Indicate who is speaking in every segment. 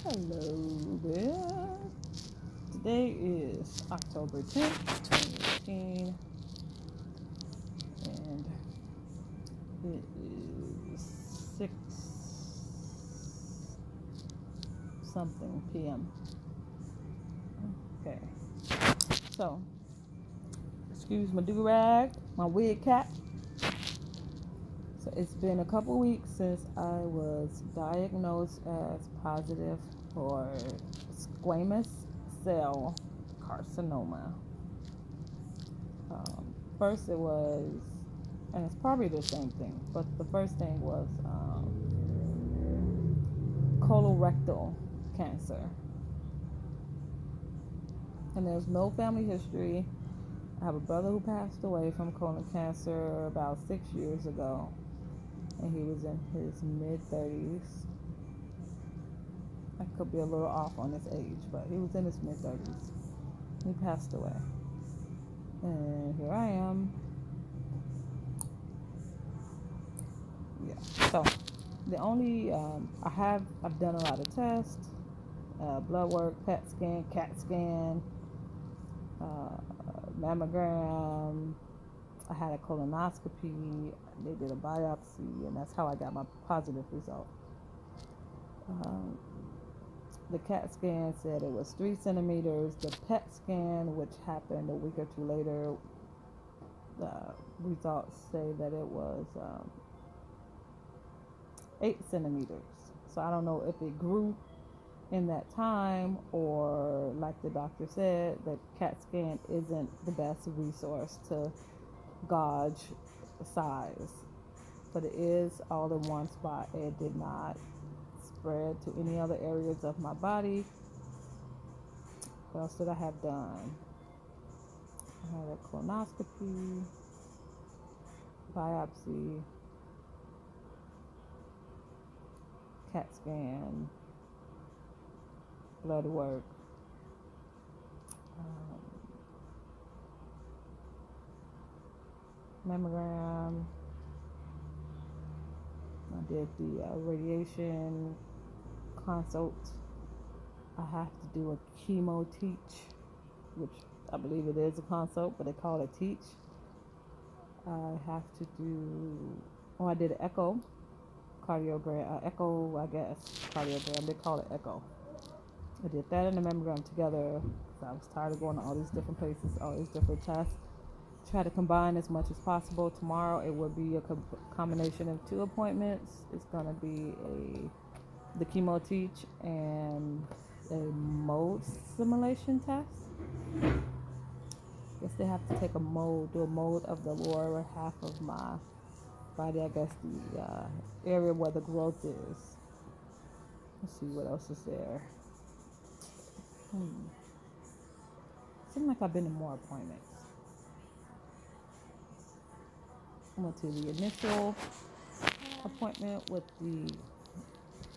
Speaker 1: Hello there. Today is October 10th, 2018, and it is 6 something p.m. Okay, so excuse my do rag, my wig cap. So it's been a couple weeks since I was diagnosed as positive for squamous cell carcinoma. First, it was, and it's probably the same thing, but the first thing was colorectal cancer. And there's no family history. I have a brother who passed away from colon cancer about 6 years ago, and he was in his mid 30s. I could be a little off on his age, but he was in his mid 30s. He passed away. And here I am. Yeah. So the only I've done a lot of tests, blood work, PET scan, CAT scan, mammogram. I had a colonoscopy. They did a biopsy, and that's how I got my positive result. Um, the CAT scan said it was 3 centimeters. The PET scan, which happened a week or two later, results say that it was 8 centimeters. So I don't know if it grew in that time, or like the doctor said, the CAT scan isn't the best resource to gauge size, but it is all in one spot. It did not spread to any other areas of my body. What else did I have done? I had a colonoscopy, biopsy, CAT scan, blood work, mammogram. I did the radiation consult. I have to do a chemo teach, which I believe it is a consult, but they call it teach. I have to do, I did an echo, echo, I guess, cardiogram. They call it echo. I did that and the mammogram together because I was tired of going to all these different places, all these different tests. Try to combine as much as possible. Tomorrow it will be a combination of 2 appointments. It's going to be the chemo teach and a mode simulation test. I guess they have to take do a mode of the lower half of my body. I guess the area where the growth is. Let's see what else is there. Seems like I've been in more appointments. I went to the initial appointment with the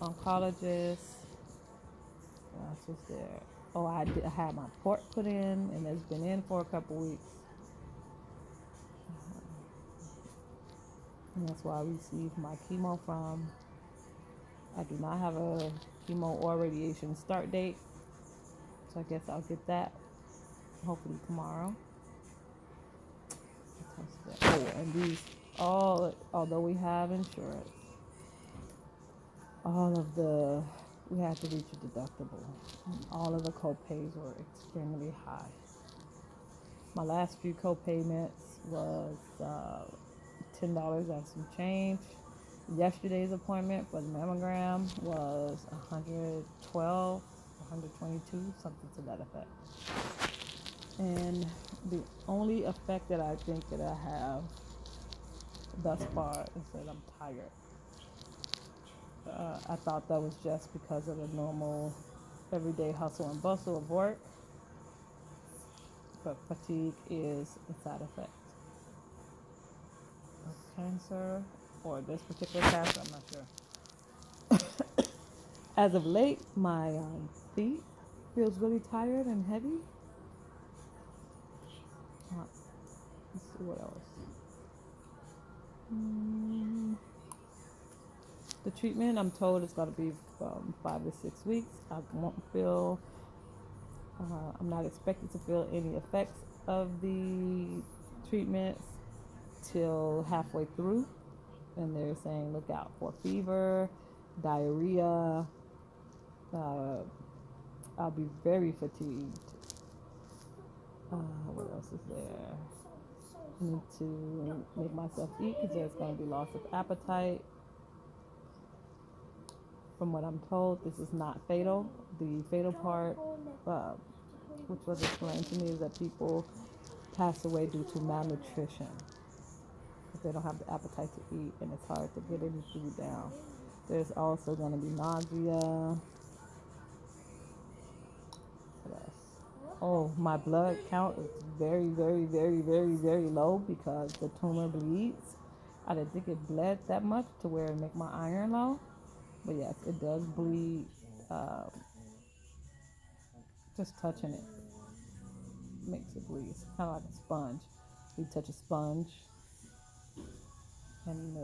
Speaker 1: oncologist. What else was there? Oh, I had my port put in, and it's been in for a couple weeks. And that's where I received my chemo from. I do not have a chemo or radiation start date, so I guess I'll get that hopefully tomorrow. Oh, and these although we have insurance, we had to reach a deductible. All of the co-pays were extremely high. My last few co-payments was $10 and some change. Yesterday's appointment for the mammogram was $112, $122, something to that effect. And the only effect that I think that I have thus far is that I'm tired. I thought that was just because of the normal everyday hustle and bustle of work, but fatigue is a side effect of cancer, or this particular cancer, I'm not sure. As of late, my feet feels really tired and heavy. Let's see what else. The treatment, I'm told, is going to be 5 to 6 weeks. I won't feel, I'm not expected to feel any effects of the treatments till halfway through. And they're saying look out for fever, diarrhea. Uh, I'll be very fatigued. What else is there? I need to make myself eat because there's going to be loss of appetite. From what I'm told, this is not fatal. The fatal part, which was explained to me, is that people pass away due to malnutrition. If they don't have the appetite to eat and it's hard to get any food down. There's also going to be nausea. What else? Oh, my blood count is very, very, very, very, very low because the tumor bleeds. I didn't think it bled that much to where it make my iron low. But yes, it does bleed. Just touching it makes it bleed. It's kind of like a sponge. You touch a sponge and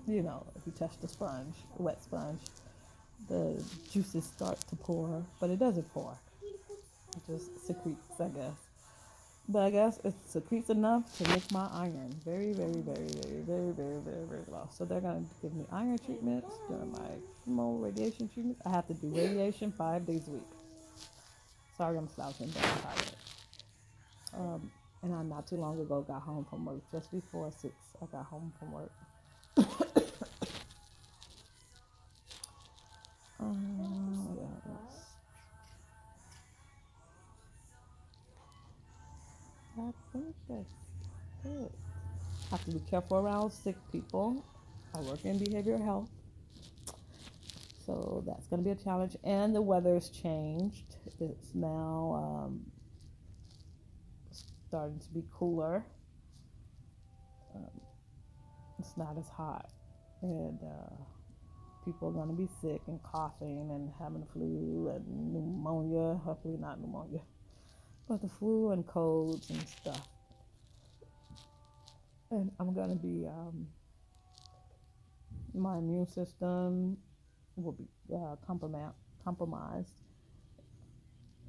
Speaker 1: if you touch the sponge, a wet sponge, the juices start to pour, but it doesn't pour. It just secretes, I guess. But I guess it secretes enough to make my iron very, very, very, very, very, very, very, very low. So they're going to give me iron treatments during my chemo radiation treatments. I have to do radiation 5 days a week. Sorry, I'm slouching, but I'm tired. And I not too long ago got home from work. Just before 6, I got home from work. What else? I think that's it. I have to be careful around sick people. I work in behavioral health, so that's going to be a challenge. And the weather's changed. It's now starting to be cooler. It's not as hot, and people are going to be sick and coughing and having the flu and pneumonia. Hopefully not pneumonia, but the flu and colds and stuff. And I'm going to be, my immune system will be compromised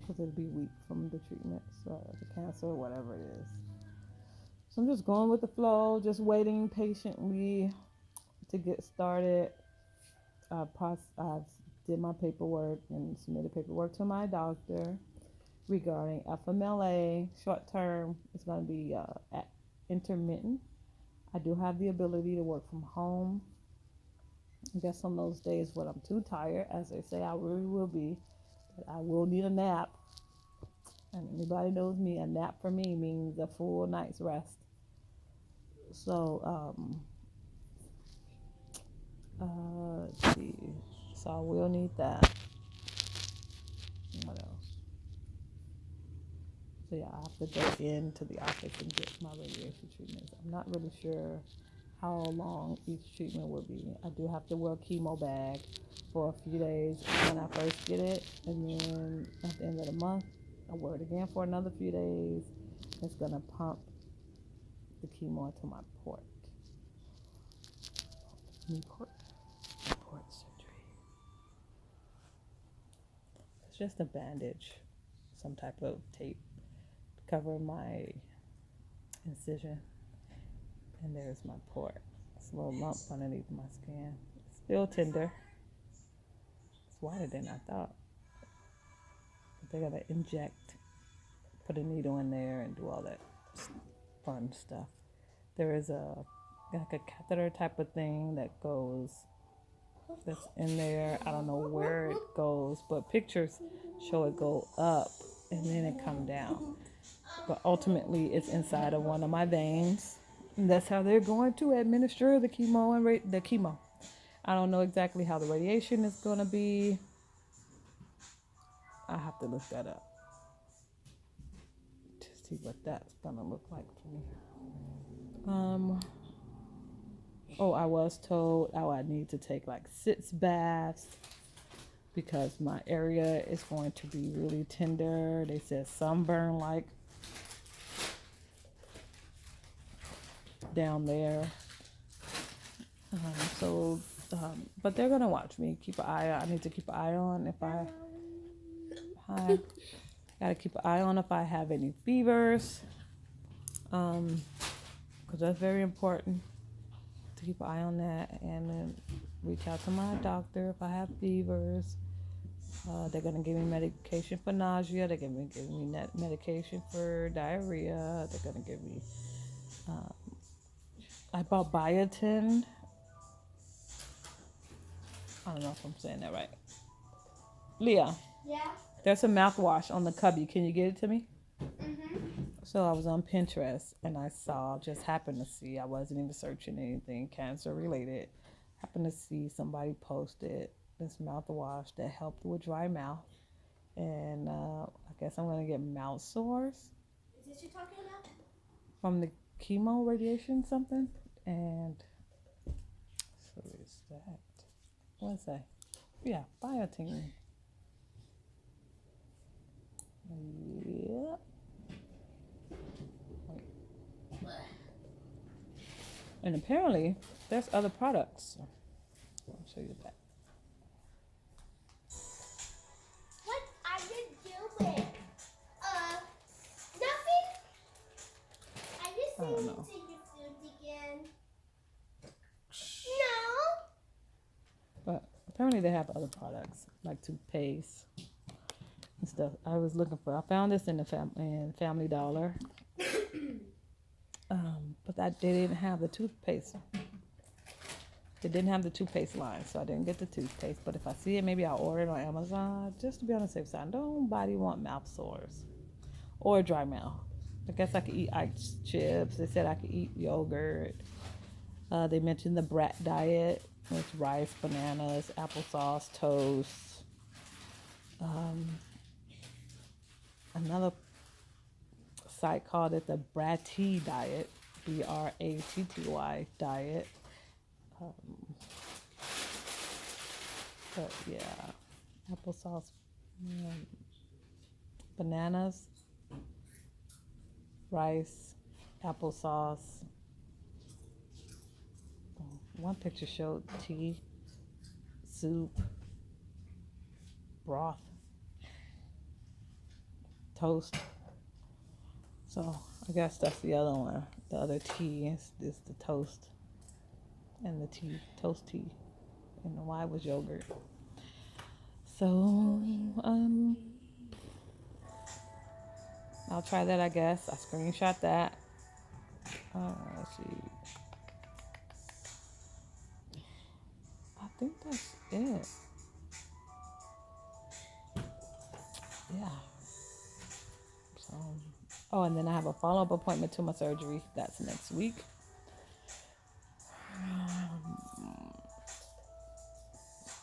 Speaker 1: because it'll be weak from the treatments, the cancer, whatever it is. So I'm just going with the flow, just waiting patiently to get started. I did my paperwork and submitted paperwork to my doctor regarding FMLA. Short term, it's going to be intermittent. I do have the ability to work from home. I guess on those days when I'm too tired, as they say I really will be, but I will need a nap. And anybody knows me, a nap for me means a full night's rest. So, let's see. So I will need that. What else? So yeah, I have to go into the office and get my radiation treatments. I'm not really sure how long each treatment will be. I do have to wear a chemo bag for a few days when I first get it, and then at the end of the month, I wear it again for another few days. It's gonna pump the chemo into my port. Port surgery. It's just a bandage, some type of tape to cover my incision. And there's my port. It's a little lump underneath my skin. It's still tender. It's wider than I thought. But they're gonna inject, put a needle in there and do all that fun stuff. There is a catheter type of thing that's in there. I don't know where it goes, but pictures show it go up and then it come down. But ultimately it's inside of one of my veins. And that's how they're going to administer the chemo and the chemo. I don't know exactly how the radiation is going to be. I have to look that up to see what that's going to look like for me. I was told I need to take like 6 baths because my area is going to be really tender. They said sunburn like down there. So, but they're gonna watch me. Keep an eye. I need to keep an eye on if I have. Gotta keep an eye on if I have any fevers. Because that's very important to keep an eye on that, and then reach out to my doctor if I have fevers. They're gonna give me medication for nausea. They're gonna give me medication for diarrhea. They're gonna give me. I bought biotin. I don't know if I'm saying that right. Leah,
Speaker 2: Yeah.
Speaker 1: there's a mouthwash on the cubby. Can you get it to me?
Speaker 2: Mhm.
Speaker 1: So I was on Pinterest and I saw, just happened to see, I wasn't even searching anything cancer related. Happened to see somebody posted this mouthwash that helped with dry mouth. And I guess I'm going to get mouth sores
Speaker 2: Is this you talking about?
Speaker 1: from the chemo radiation something. And so is that, what's that? Yeah, biotin. Yep. And apparently there's other products. I'll show you that.
Speaker 2: What are you doing? Nothing. Are you
Speaker 1: I don't
Speaker 2: singing
Speaker 1: know.
Speaker 2: to your food again? No.
Speaker 1: But apparently they have other products like toothpaste and stuff. I found this in the Family Dollar. But they didn't have the toothpaste. They didn't have the toothpaste line, so I didn't get the toothpaste. But if I see it, maybe I'll order it on Amazon just to be on the safe side. Nobody want mouth sores or dry mouth. I guess I could eat ice chips. They said I could eat yogurt. They mentioned the brat diet with rice, bananas, applesauce, toast. Another site called it the Bratty diet, Bratty diet. But yeah, applesauce, bananas, rice, applesauce. One picture showed tea, soup, broth, toast. So I guess that's the other one. The other tea is the toast and the tea, toast tea, and the wine was yogurt. So I'll try that. I guess I screenshot that. Let's see. I think that's it. Yeah. So, oh, and then I have a follow-up appointment to my surgery. That's next week.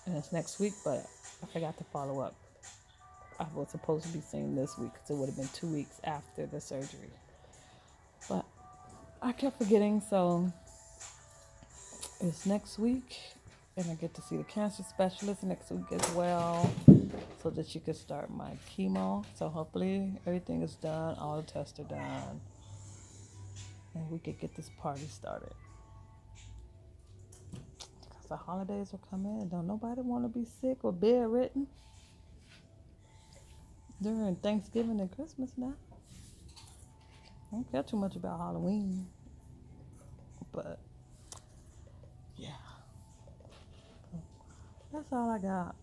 Speaker 1: And it's next week, but I forgot to follow up. I was supposed to be seeing this week because it would have been 2 weeks after the surgery. But I kept forgetting, so it's next week. And I get to see the cancer specialist next week as well so that she could start my chemo. So hopefully everything is done, all the tests are done, and we could get this party started. Because the holidays are coming and don't nobody want to be sick or bedridden during Thanksgiving and Christmas now. I don't care too much about Halloween, but yeah, that's all I got.